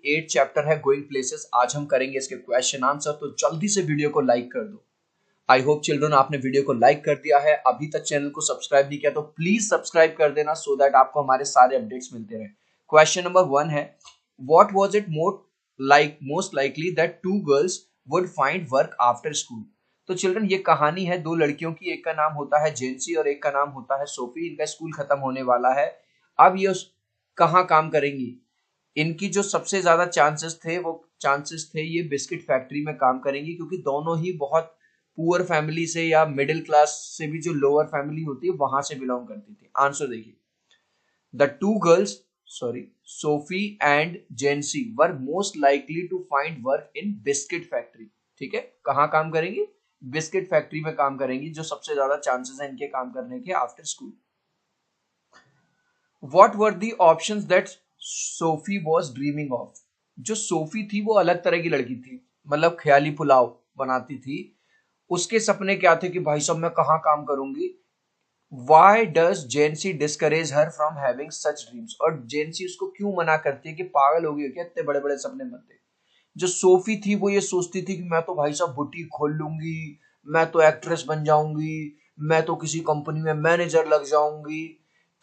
8 chapter है going places. आज हम करेंगे इसके क्वेश्चन आंसर, तो जल्दी से वीडियो को लाइक कर दो। आई होप चिल्ड्रन आपने वीडियो को लाइक कर दिया है। अभी तक चैनल को सब्सक्राइब नहीं किया तो प्लीज सब्सक्राइब कर देना सो दैट आपको हमारे सारे अपडेट्स मिलते रहे। क्वेश्चन नंबर 1 है, what was it most likely that two girls would find work after school. तो चिल्ड्रन ये कहानी है दो लड़कियों की, एक का नाम होता है जेंसी और एक का नाम होता है सोफी। इनका स्कूल खत्म होने वाला है। अब ये कहाँ काम करेंगी? इनकी जो सबसे ज्यादा चांसेस थे ये बिस्किट फैक्ट्री में काम करेंगी, क्योंकि दोनों ही बहुत पुअर फैमिली से या मिडिल क्लास से भी जो लोअर फैमिली होती है वहां से बिलोंग करती थी। आंसर देखिए, the two girls Sophie and Jansie were most likely to find work in biscuit factory. ठीक है, कहाँ काम करेंगी? बिस्किट फैक्ट्री में काम करेंगी, जो सबसे ज्यादा चांसेस है इनके काम करने के after school. What were the options that Sophie was dreaming of? जो सोफी थी वो अलग तरह की लड़की थी, मतलब ख्याली पुलाव बनाती थी। उसके सपने क्या थे कि भाई साहब मैं कहाँ काम करूंगी। Why does जेंसी discourage her from having such dreams? और जेंसी उसको क्यों मना करती है कि पागल हो गई हो क्या, इतने बड़े बड़े सपने मत देख। जो सोफी थी वो ये सोचती थी कि मैं तो भाई साहब बुटीक खोल लूंगी, मैं तो एक्ट्रेस बन जाऊंगी, मैं तो किसी कंपनी में मैनेजर लग जाऊंगी।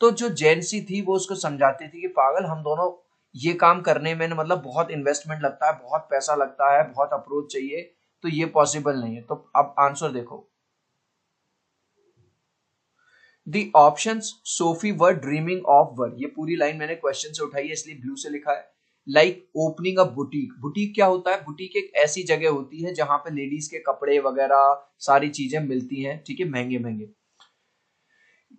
तो जो जेंसी थी वो उसको समझाती थी कि पागल, हम दोनों ये काम करने में मतलब बहुत इन्वेस्टमेंट लगता है, बहुत पैसा लगता है, बहुत अप्रोच चाहिए, तो ये पॉसिबल नहीं है। तो अब आंसर देखो, the options Sophie were dreaming of were, ये पूरी लाइन मैंने क्वेश्चन से उठाई है इसलिए ब्लू से लिखा है। Like opening a boutique. Boutique क्या होता है? बुटीक एक ऐसी जगह होती है जहां पे लेडीज के कपड़े वगैरह सारी चीजें मिलती हैं, ठीक है, महंगे महंगे।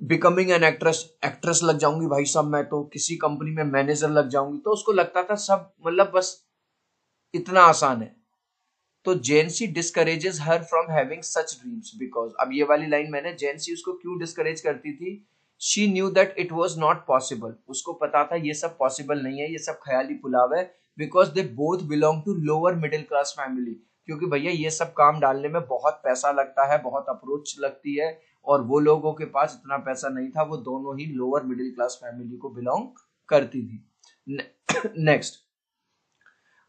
बिकमिंग एन एक्ट्रेस लग जाऊंगी भाई साहब, मैं तो किसी कंपनी में मैनेजर लग जाऊंगी। तो उसको लगता था सब मतलब बस इतना आसान है। तो Jancy discourages her from having such dreams because, अब ये वाली लाइन मैंने, जेंसी उसको क्यों डिस्करेज करती थी? She knew that it was not possible. उसको पता था ये सब पॉसिबल नहीं है, ये सब ख्याली पुलाव है। Because they both belong to lower middle class family, क्योंकि भैया ये सब काम डालने में बहुत पैसा लगता है, बहुत अप्रोच लगती है, और वो लोगों के पास इतना पैसा नहीं था। वो दोनों ही लोअर मिडिल क्लास फैमिली को बिलोंग करती थी। Next,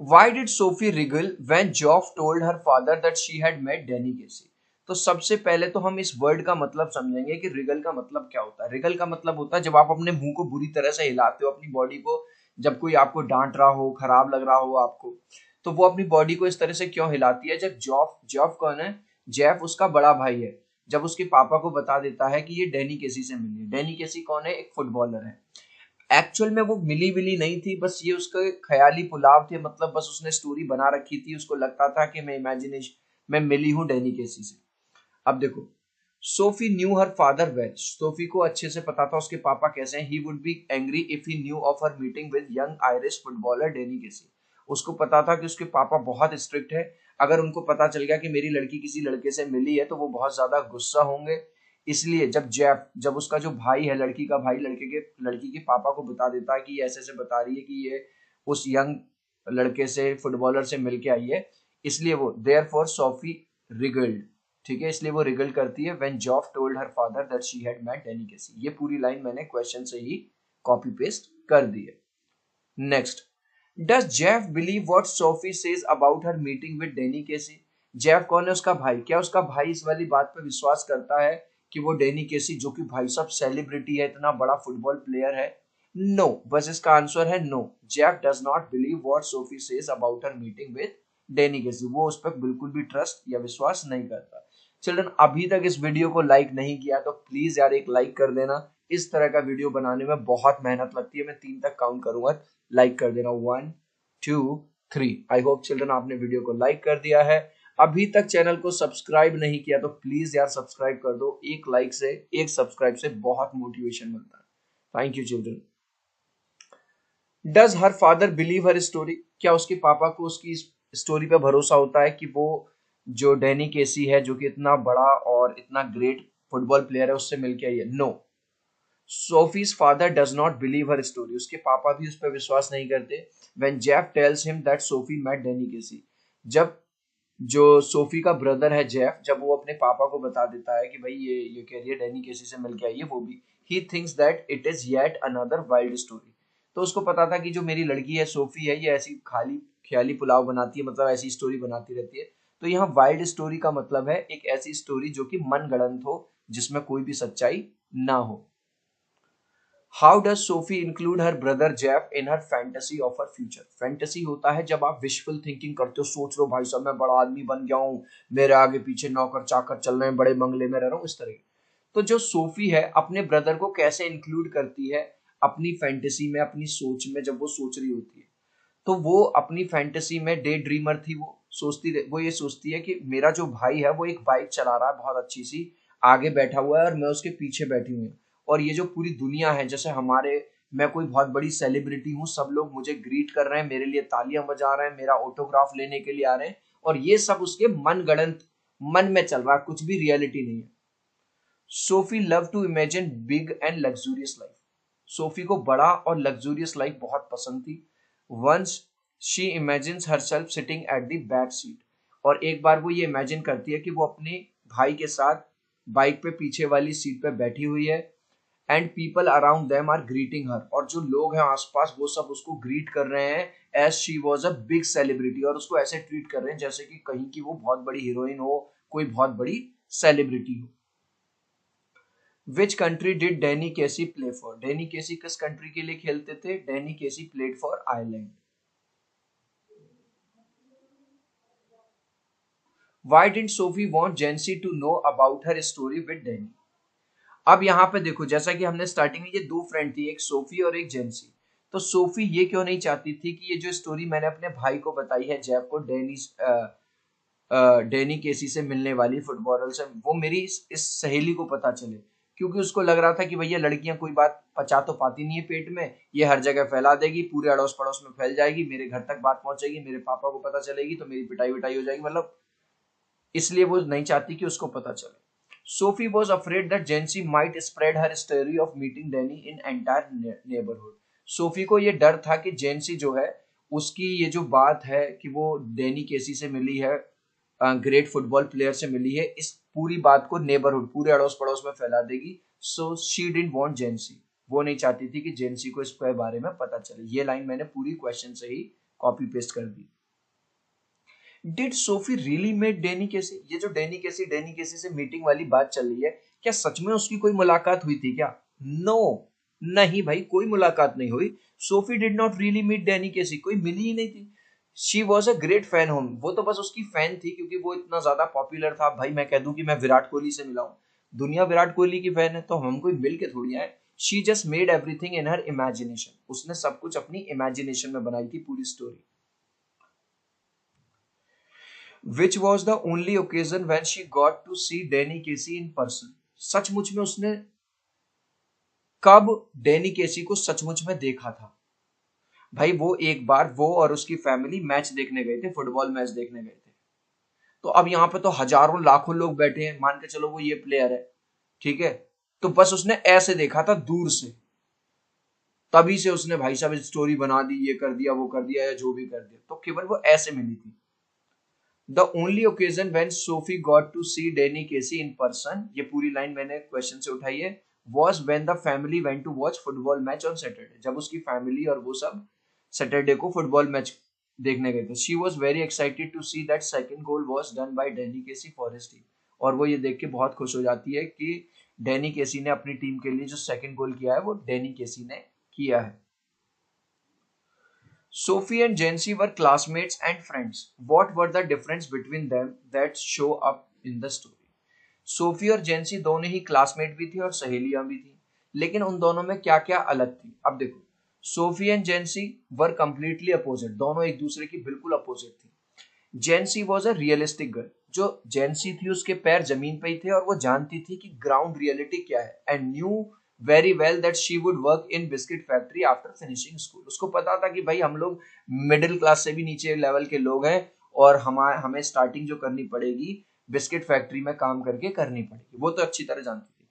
Why did Sophie wriggle when Geoff told her father that she had met Danny Casey? तो सबसे पहले तो हम इस वर्ड का मतलब समझेंगे कि रिगल का मतलब क्या होता है। रिगल का मतलब होता है जब आप अपने मुंह को बुरी तरह से हिलाते हो, अपनी बॉडी को, जब कोई आपको डांट रहा हो, खराब लग रहा हो आपको, तो वो अपनी बॉडी को इस तरह से क्यों हिलाती है। जब जॉफ कौन है? जेफ उसका बड़ा भाई है। जब उसके पापा को बता देता है कि ये डैनी केसी से मिली है। डैनी केसी कौन है? एक फुटबॉलर है। एक्चुअल में वो मिली विली नहीं थी, बस ये उसके ख्याली पुलाव थे, मतलब बस उसने स्टोरी बना रखी थी। उसको लगता था कि मैं इमेजिनेशन में मिली हूं डैनी केसी से। अब देखो, Sophie knew her father well. Sophie को अच्छे से पता था उसके पापा कैसे हैं। He would be angry if he knew of her meeting with young Irish footballer Danny Casey. उसको पता था कि उसके पापा बहुत स्ट्रिक्ट है। अगर उनको पता चल गया कि मेरी लड़की किसी लड़के से मिली है तो वो बहुत ज्यादा गुस्सा होंगे। इसलिए जब उसका जो भाई है, लड़की का भाई, लड़की के पापा को बता देता है कि ये ऐसे ऐसे बता रही है कि ये उस यंग लड़के से, फुटबॉलर से मिलके आई है, इसलिए वो देयरफॉर सोफी रिगल्ड। ठीक है, इसलिए वो रिगल करती है when Geoff told her father that she had met Danny Casey. ये पूरी लाइन मैंने क्वेश्चन से ही कॉपी पेस्ट कर दी है। Next, does Geoff believe what Sophie says about her meeting with Danny Casey? Geoff कौन है? उसका भाई। क्या उसका भाई इस वाली बात पे विश्वास करता है कि वो डैनी केसी, जो कि भाई साहब सेलिब्रिटी है, इतना बड़ा फुटबॉल प्लेयर है? नो, बस इसका आंसर है no. Geoff does not believe what Sophie says about her meeting with Danny Casey. वो उस पर बिल्कुल भी ट्रस्ट या विश्वास नहीं करता। चिल्ड्रन, अभी तक इस वीडियो को लाइक नहीं किया तो प्लीज यार एक लाइक कर देना। इस तरह का वीडियो बनाने में बहुत मेहनत लगती है। मैं 3 तक काउंट करूंगा, लाइक कर देना। 1 2 3। आई होप चिल्ड्रन आपने वीडियो को लाइक कर दिया है। अभी तक चैनल को सब्सक्राइब नहीं किया तो प्लीज यार सब्सक्राइब कर दो। एक लाइक से, एक सब्सक्राइब से बहुत मोटिवेशन मिलता है। Thank you children. Does her father believe her story? क्या उसके पापा को उसकी स्टोरी पे भरोसा होता है कि वो जो डैनी केसी है, जो कि इतना बड़ा और इतना ग्रेट फुटबॉल प्लेयर है, उससे मिलके आई है? No, Sophie's father does not believe her story. उसके पापा भी उस पर विश्वास नहीं करते। When Geoff tells him that Sophie met Danny Casey, जब जो सोफी का ब्रदर है जेफ, जब वो अपने पापा को बता देता है कि भाई ये कह रही है डैनी केसी से मिलके आई है, वो भी, he thinks that it is yet another wild story. तो उसको पता था कि जो मेरी लड़की है सोफी है, ये ऐसी खाली ख्याली पुलाव बनाती है, मतलब ऐसी स्टोरी बनाती रहती है। तो यहाँ वाइल्ड स्टोरी का मतलब है एक ऐसी स्टोरी जो कि मन गढ़ंत हो, जिसमें कोई भी सच्चाई ना हो। How does Sophie include her brother Jeff in her fantasy of her future? Fantasy होता है जब आप विशफुल थिंकिंग करते हो, सोच रहे हो भाई साहब मैं बड़ा आदमी बन गया हूँ, मेरे आगे पीछे नौकर चाकर चल रहे हैं, बड़े बंगले में रह रहा हूँ, इस तरह। तो जो सोफी है अपने ब्रदर को कैसे इंक्लूड करती है अपनी फैंटेसी में, अपनी सोच में, जब वो सोच रही होती है। तो वो अपनी फैंटेसी में डे ड्रीमर थी, वो ये सोचती है कि मेरा जो भाई है वो एक बाइक चला रहा है बहुत अच्छी सी, आगे बैठा हुआ है और मैं उसके पीछे बैठी हुई हूँ, और ये जो पूरी दुनिया है, जैसे हमारे, मैं कोई बहुत बड़ी सेलिब्रिटी हूँ, सब लोग मुझे ग्रीट कर रहे हैं, मेरे लिए तालियां बजा रहे हैं, मेरा ऑटोग्राफ लेने के लिए आ रहे हैं, और ये सब उसके मन गढ़ंत मन में चल रहा है, कुछ भी रियलिटी नहीं है। Sophie love to imagine big and luxurious life. Sophie को बड़ा और लग्जूरियस लाइफ बहुत पसंद थी। Once she imagines herself sitting at the back seat, और एक बार वो ये इमेजिन करती है कि वो अपने भाई के साथ बाइक पे पीछे वाली सीट पे बैठी हुई है, and people around them are greeting her, और जो लोग हैं आसपास वो सब उसको ग्रीट कर रहे हैं as she was a big celebrity, और उसको ऐसे ट्रीट कर रहे हैं जैसे कि कहीं की वो बहुत बड़ी हीरोइन हो, कोई बहुत बड़ी सेलिब्रिटी हो। Which country did Danny Casey play for? Danny Casey किस कंट्री के लिए खेलते थे? Danny Casey played for Ireland. Why didn't Sophie want Jancy to know about her story with Danny? अब यहाँ पे देखो, जैसा कि हमने स्टार्टिंग में, ये दो फ्रेंड थी, एक सोफी और एक जेंसी। तो सोफी ये क्यों नहीं चाहती थी कि ये जो स्टोरी मैंने अपने भाई को बताई है जेफ को, डैनी केसी से मिलने वाली फुटबॉलर से, वो मेरी इस सहेली को पता चले, क्योंकि उसको लग रहा था कि भैया लड़कियां कोई बात पचा तो पाती नहीं है पेट में, ये हर जगह फैला देगी, पूरे अड़ोस पड़ोस में फैल जाएगी, मेरे घर तक बात पहुंचेगी, मेरे पापा को पता चलेगी तो मेरी पिटाई विटाई हो जाएगी, मतलब इसलिए वो नहीं चाहती कि उसको पता चले। Sophie was afraid that जेंसी might spread her story of meeting Danny in entire neighbourhood. Sophie को ये डर था कि जेंसी जो है, उसकी ये जो बात है कि वो डैनी केसी से मिली है, ग्रेट फुटबॉल प्लेयर से मिली है, इस पूरी बात को नेबरहुड, पूरे अड़ोस पड़ोस में फैला देगी। सो शी डिडंट वांट जेंसी, वो नहीं चाहती थी कि जेंसी को इसके बारे में पता चले। ये लाइन मैंने पूरी क्वेश्चन से ही कॉपी पेस्ट कर दी। Did Sophie really met Danny Casey? ये जो डैनी केसी से मीटिंग वाली बात चल रही है, क्या सच में उसकी कोई मुलाकात हुई थी क्या? नो, नहीं भाई, कोई मुलाकात नहीं हुई। Sophie did not really meet Danny Casey, कोई मिली ही नहीं थी। She was a great fan home, वो तो बस उसकी फैन थी, क्योंकि वो इतना ज्यादा पॉपुलर था। भाई मैं कह दूं कि मैं विराट कोहली से मिला हूं, दुनिया विराट कोहली की फैन है, तो हम कोई मिल के थोड़ी आए। She just made everything in her imagination, उसने सब कुछ अपनी इमेजिनेशन में बनाई थी पूरी story. Which was the only occasion when she got to see Danny Casey in person? सचमुच में उसने कब डैनी केसी को सचमुच में देखा था? भाई वो एक बार वो और उसकी फैमिली मैच देखने गए थे, फुटबॉल मैच देखने गए थे। तो अब यहाँ पे तो हजारों लाखों लोग बैठे हैं, मान के चलो वो ये प्लेयर है, ठीक है, तो बस उसने ऐसे देखा था दूर से, तभी से उसने भाई साहब स्टोरी बना दी, ये कर दिया वो कर दिया या जो भी कर दिया, तो केवल वो ऐसे मिली थी। The only occasion when Sophie got to see Danny Casey in person, ये पूरी लाइन मैंने क्वेश्चन से उठाई है, was when the family went to watch football match on Saturday, जब उसकी फैमिली और वो सब सैटरडे को फुटबॉल मैच देखने गए थे। She was very excited to see that second goal was done by Danny Casey for his team, और वो ये देख के बहुत खुश हो जाती है कि डैनी केसी ने अपनी टीम के लिए जो सेकंड गोल किया है वो डैनी केसी ने किया है। Sophie and Jancy were classmates and friends. What were the difference between them that show up in the story? Sophie और जेंसी दोनों ही क्लासमेट भी थी और सहेलियां भी थी, लेकिन उन दोनों में क्या क्या अलग थी? अब देखो, Sophie and Jansie were completely opposite, दोनों एक दूसरे की बिल्कुल अपोजिट थी। जेंसी वॉज अ रियलिस्टिक गर्ल, जो जेंसी थी उसके पैर जमीन पे ही थे और वो जानती थी कि ग्राउंड रियलिटी क्या है, and new very well that she would work in biscuit factory after finishing school. उसको पता था कि भाई हम लोग मिडिल क्लास से भी नीचे लेवल के लोग हैं, और हमें स्टार्टिंग जो करनी पड़ेगी बिस्किट फैक्ट्री में काम करके करनी पड़ेगी, वो तो अच्छी तरह जानती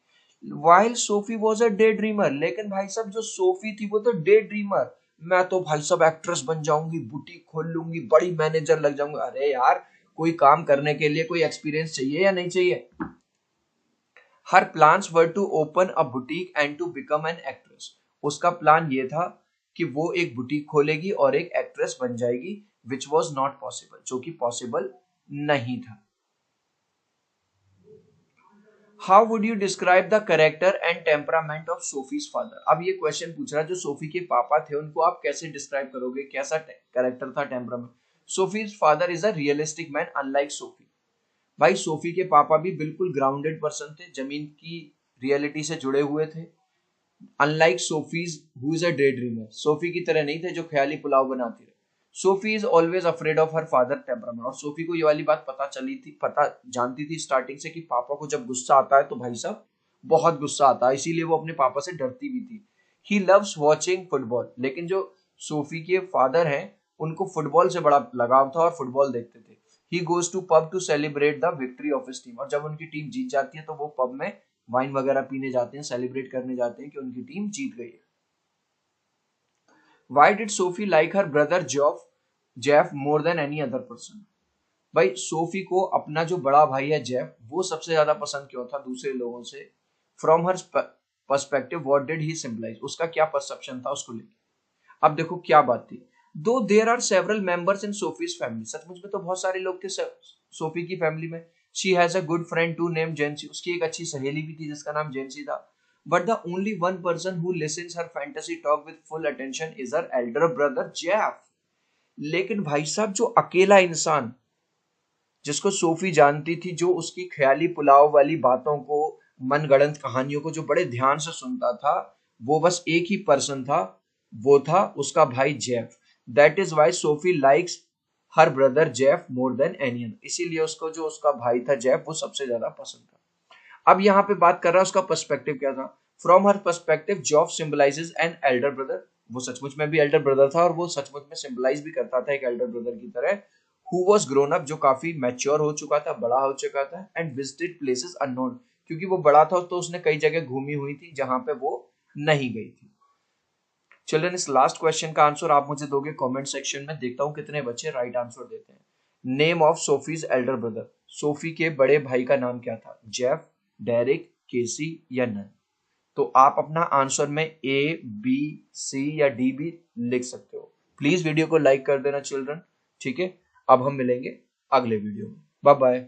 थी। While Sophie was a day dreamer, लेकिन भाई साहब जो सोफी थी वो तो डे ड्रीमर, मैं तो भाई साहब एक्ट्रेस बन जाऊंगी, बुटीक खोल लूंगी, बड़ी मैनेजर लग जाऊंगी। अरे यार, कोई काम करने के लिए कोई एक्सपीरियंस चाहिए या नहीं चाहिए? Her plans were to open a boutique and to become an actress. उसका प्लान ये था कि वो एक बुटीक खोलेगी और एक एक्ट्रेस बन जाएगी, विच वॉज नॉट पॉसिबल, जो कि पॉसिबल नहीं था। How would you describe the character and temperament of Sophie's father? अब ये क्वेश्चन पूछ रहा है जो सोफी के पापा थे उनको आप कैसे डिस्क्राइब करोगे, कैसा कैरेक्टर था, temperament? Sophie's father is a realistic man unlike Sophie. भाई सोफी के पापा भी बिल्कुल ग्राउंडेड पर्सन थे, जमीन की रियलिटी से जुड़े हुए थे। Unlike Sophie's who is a day dreamer, Sophie की तरह नहीं थे जो ख्याली पुलाव बनाती रहे। Sophie is always afraid of her father temperament, और सोफी को ये वाली बात पता चली थी, पता जानती थी स्टार्टिंग से कि पापा को जब गुस्सा आता है तो भाई साहब बहुत गुस्सा आता है, इसीलिए वो अपने पापा से डरती भी थी। ही लव्स वॉचिंग फुटबॉल, लेकिन जो सोफी के फादर हैं उनको फुटबॉल से बड़ा लगाव था और फुटबॉल देखते थे। He goes to pub to celebrate the victory of his team, और जब उनकी टीम जीत जाती है तो वो पब में वाइन वगैरह पीने जाते हैं, सेलिब्रेट करने जाते हैं कि उनकी टीम जीत गई है। Why did Sophie like her brother Jeff more than any other person? भाई सोफी को अपना जो बड़ा भाई है जेफ वो सबसे ज्यादा पसंद क्यों था दूसरे लोगों से? From her perspective what did he symbolize, उसका क्या परसेप्शन था उसको लेके? अब देखो क्या बात थी। Though there are several members in Sophie's family, सचमुच में तो बहुत सारे लोग थे सोफी की फैमिली में। She has a good friend to name Jancy, उसकी एक अच्छी सहेली भी थी जिसका नाम जेंसी था। But the only one person who listens her fantasy talk with full attention is her elder brother Jeff. लेकिन भाई साहब जो अकेला इंसान जिसको सोफी जानती थी, जो उसकी ख्याली पुलाव वाली बातों को, मनगढ़ंत कहानियों को जो बड़े ध्यान से सुनता था, वो बस एक ही पर्सन था, वो था उसका भाई Geoff. That is why Sophie likes her brother Geoff more than any other, इसीलिए उसको जो उसका भाई था जेफ वो सबसे ज्यादा पसंद था। अब यहाँ पे बात कर रहा है उसका पर्सपेक्टिव क्या था। From her perspective job symbolises an elder brother, वो सचमुच में भी एल्डर ब्रदर था और वो सचमुच में सिंबलाइज भी करता था एक एल्डर ब्रदर की तरह। हु वाज ग्रोन अप, जो काफी मैच्योर हो चुका था, बड़ा हो चुका था। एंड विजिटेड प्लेसेस अननोन, क्योंकि वो बड़ा था तो उसने कई जगह घूमी हुई थी जहां पे वो नहीं गई थी। चिल्ड्रन, इस लास्ट क्वेश्चन का आंसर आप मुझे दोगे कमेंट सेक्शन में, देखता हूं कितने बच्चे राइट आंसर देते हैं। Name of Sophie's elder brother, Sophie के बड़े भाई का नाम क्या था? जेफ, डेरिक, केसी या नन? तो आप अपना आंसर में ए, बी, सी या डी भी लिख सकते हो। प्लीज वीडियो को लाइक कर देना चिल्ड्रन, ठीक है। अब हम मिलेंगे अगले वीडियो में, बाय बाय।